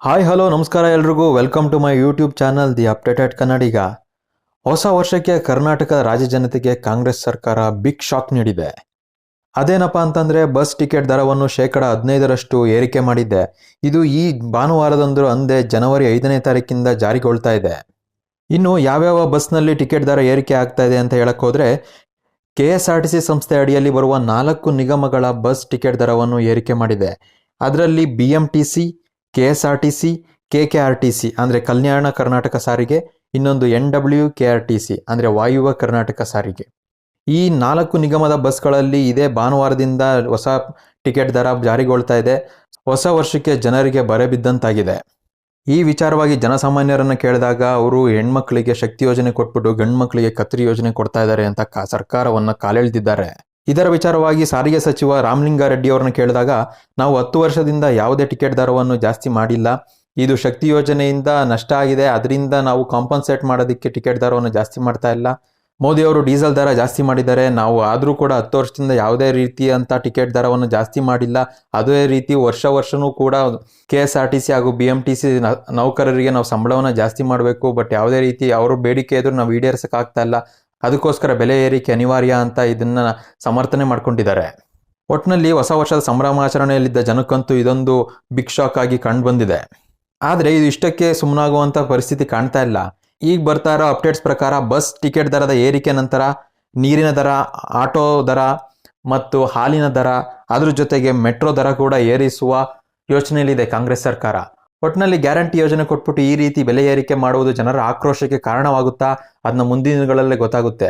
Hi hello ನಮಸ್ಕಾರ ಎಲ್ರಿಗೂ welcome to my YouTube channel the updated Kannadiga. ಹೊಸ ವರ್ಷಕ್ಕೆ ಕರ್ನಾಟಕ ರಾಜ್ಯ ಜನತೆಗೆ ಕಾಂಗ್ರೆಸ್ ಸರ್ಕಾರ ಬಿಗ್ ಶಾಕ್ ನೀಡಿದೆ. ಅದೇನಪ್ಪ ಅಂತಂದ್ರೆ ಬಸ್ ಟಿಕೆಟ್ ದರವನ್ನು ಶೇಕಡ 15ರಷ್ಟು ಏರಿಕೆ ಮಾಡಿದೆ. ಇದು ಈ ಭಾನುವಾರದಂದು ಅಂದೇ ಜನವರಿ 5ನೇ ತಾರೀಕಿಂದ ಜಾರಿಗೊಳ್ತಾ ಇದೆ. ಇನ್ನು ಯಾವ್ಯಾವ ಬಸ್ನಲ್ಲಿ ಟಿಕೆಟ್ ದರ ಏರಿಕೆ ಆಗ್ತಾ ಇದೆ ಅಂತ ಹೇಳಕ್ ಹೋದ್ರೆ KSRTC ಸಂಸ್ಥೆ ಅಡಿಯಲ್ಲಿ ಬರುವ 4 ನಿಗಮಗಳ ಬಸ್ ಟಿಕೆಟ್ ದರವನ್ನು ಏರಿಕೆ ಮಾಡಿದೆ. ಅದರಲ್ಲಿ BMTC, KSRTC, KKRTC ಅಂದರೆ ಕಲ್ಯಾಣ ಕರ್ನಾಟಕ ಸಾರಿಗೆ, ಇನ್ನೊಂದು NWKRTC ಅಂದರೆ ವಾಯುವ್ಯ ಕರ್ನಾಟಕ ಸಾರಿಗೆ. ಈ 4 ನಿಗಮದ ಬಸ್ಗಳಲ್ಲಿ ಇದೇ ಭಾನುವಾರದಿಂದ ಹೊಸ ಟಿಕೆಟ್ ದರ ಜಾರಿಗೊಳ್ತಾ ಇದೆ. ಹೊಸ ವರ್ಷಕ್ಕೆ ಜನರಿಗೆ ಬರೆ ಬಿದ್ದಂತಾಗಿದೆ. ಈ ವಿಚಾರವಾಗಿ ಜನಸಾಮಾನ್ಯರನ್ನು ಕೇಳಿದಾಗ ಅವರು ಹೆಣ್ಮಕ್ಳಿಗೆ ಶಕ್ತಿ ಯೋಜನೆ ಕೊಟ್ಬಿಟ್ಟು ಗಂಡು ಮಕ್ಕಳಿಗೆ ಕತ್ರಿ ಯೋಜನೆ ಕೊಡ್ತಾ ಇದ್ದಾರೆ ಅಂತ ಸರ್ಕಾರವನ್ನು ಕಾಲೆಳೆದಿದ್ದಾರೆ. ಇದರ ವಿಚಾರವಾಗಿ ಸಾರಿಗೆ ಸಚಿವ ರಾಮಲಿಂಗಾರೆಡ್ಡಿ ಅವರನ್ನು ಕೇಳಿದಾಗ ನಾವು 10 ವರ್ಷದಿಂದ ಯಾವುದೇ ಟಿಕೆಟ್ ದರವನ್ನು ಜಾಸ್ತಿ ಮಾಡಿಲ್ಲ, ಇದು ಶಕ್ತಿ ಯೋಜನೆಯಿಂದ ನಷ್ಟ ಆಗಿದೆ, ಅದರಿಂದ ನಾವು ಕಾಂಪನ್ಸೇಟ್ ಮಾಡೋದಕ್ಕೆ ಟಿಕೆಟ್ ದರವನ್ನು ಜಾಸ್ತಿ ಮಾಡ್ತಾ ಇಲ್ಲ. ಮೋದಿ ಅವರು ಡೀಸೆಲ್ ದರ ಜಾಸ್ತಿ ಮಾಡಿದ್ದಾರೆ, ನಾವು ಆದರೂ ಕೂಡ 10 ವರ್ಷದಿಂದ ಯಾವುದೇ ರೀತಿಯಂಥ ಟಿಕೆಟ್ ದರವನ್ನು ಜಾಸ್ತಿ ಮಾಡಿಲ್ಲ. ಅದೇ ರೀತಿ ವರ್ಷವೂ ಕೂಡ KSRTC ಹಾಗೂ BMTC ನೌಕರರಿಗೆ ನಾವು ಸಂಬಳವನ್ನು ಜಾಸ್ತಿ ಮಾಡಬೇಕು, ಬಟ್ ಯಾವುದೇ ರೀತಿ ಅವರು ಬೇಡಿಕೆ ಎದುರು ನಾವು ಈಡೇರಿಸೋಕ್ಕಾಗ್ತಾ ಇಲ್ಲ, ಅದಕ್ಕೋಸ್ಕರ ಬೆಲೆ ಏರಿಕೆ ಅನಿವಾರ್ಯ ಅಂತ ಇದನ್ನ ಸಮರ್ಥನೆ ಮಾಡ್ಕೊಂಡಿದ್ದಾರೆ. ಒಟ್ಟಿನಲ್ಲಿ ಹೊಸ ವರ್ಷದ ಸಂಭ್ರಮಾಚರಣೆಯಲ್ಲಿದ್ದ ಜನಕ್ಕಂತೂ ಇದೊಂದು ಬಿಗ್ ಶಾಕ್ ಆಗಿ ಕಂಡು ಬಂದಿದೆ. ಆದರೆ ಇದು ಇಷ್ಟಕ್ಕೆ ಸುಮ್ಮನಾಗುವಂಥ ಪರಿಸ್ಥಿತಿ ಕಾಣ್ತಾ ಇಲ್ಲ. ಈಗ ಬರ್ತಾ ಇರೋ ಅಪ್ಡೇಟ್ಸ್ ಪ್ರಕಾರ ಬಸ್ ಟಿಕೆಟ್ ದರದ ಏರಿಕೆ ನಂತರ ನೀರಿನ ದರ, ಆಟೋ ದರ ಮತ್ತು ಹಾಲಿನ ದರ, ಅದ್ರ ಜೊತೆಗೆ ಮೆಟ್ರೋ ದರ ಕೂಡ ಏರಿಸುವ ಯೋಚನೆಯಲ್ಲಿದೆ ಕಾಂಗ್ರೆಸ್ ಸರ್ಕಾರ. ಒಟ್ಟಿನಲ್ಲಿ ಗ್ಯಾರಂಟಿ ಯೋಜನೆ ಕೊಟ್ಬಿಟ್ಟು ಈ ರೀತಿ ಬೆಲೆ ಏರಿಕೆ ಮಾಡುವುದು ಜನರ ಆಕ್ರೋಶಕ್ಕೆ ಕಾರಣವಾಗುತ್ತಾ ಅದನ್ನ ಮುಂದಿನ ದಿನಗಳಲ್ಲೇ ಗೊತ್ತಾಗುತ್ತೆ.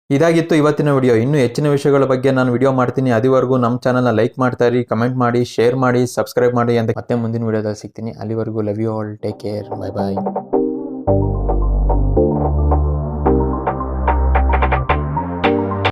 ಇದಾಗಿತ್ತು ಇವತ್ತಿನ ವಿಡಿಯೋ. ಇನ್ನೂ ಹೆಚ್ಚಿನ ವಿಷಯಗಳ ಬಗ್ಗೆ ನಾನು ವಿಡಿಯೋ ಮಾಡ್ತೀನಿ. ಅದುವರೆಗೂ ನಮ್ಮ ಚಾನಲ್ನ ಲೈಕ್ ಮಾಡ್ತಾ ಇರಿ, ಕಮೆಂಟ್ ಮಾಡಿ, ಶೇರ್ ಮಾಡಿ, ಸಬ್ಸ್ಕ್ರೈಬ್ ಮಾಡಿ ಅಂತ ಮತ್ತೆ ಮುಂದಿನ ವಿಡಿಯೋದಲ್ಲಿ ಸಿಗ್ತೀನಿ. ಅಲ್ಲಿವರೆಗೂ love you all, take care, bye bye.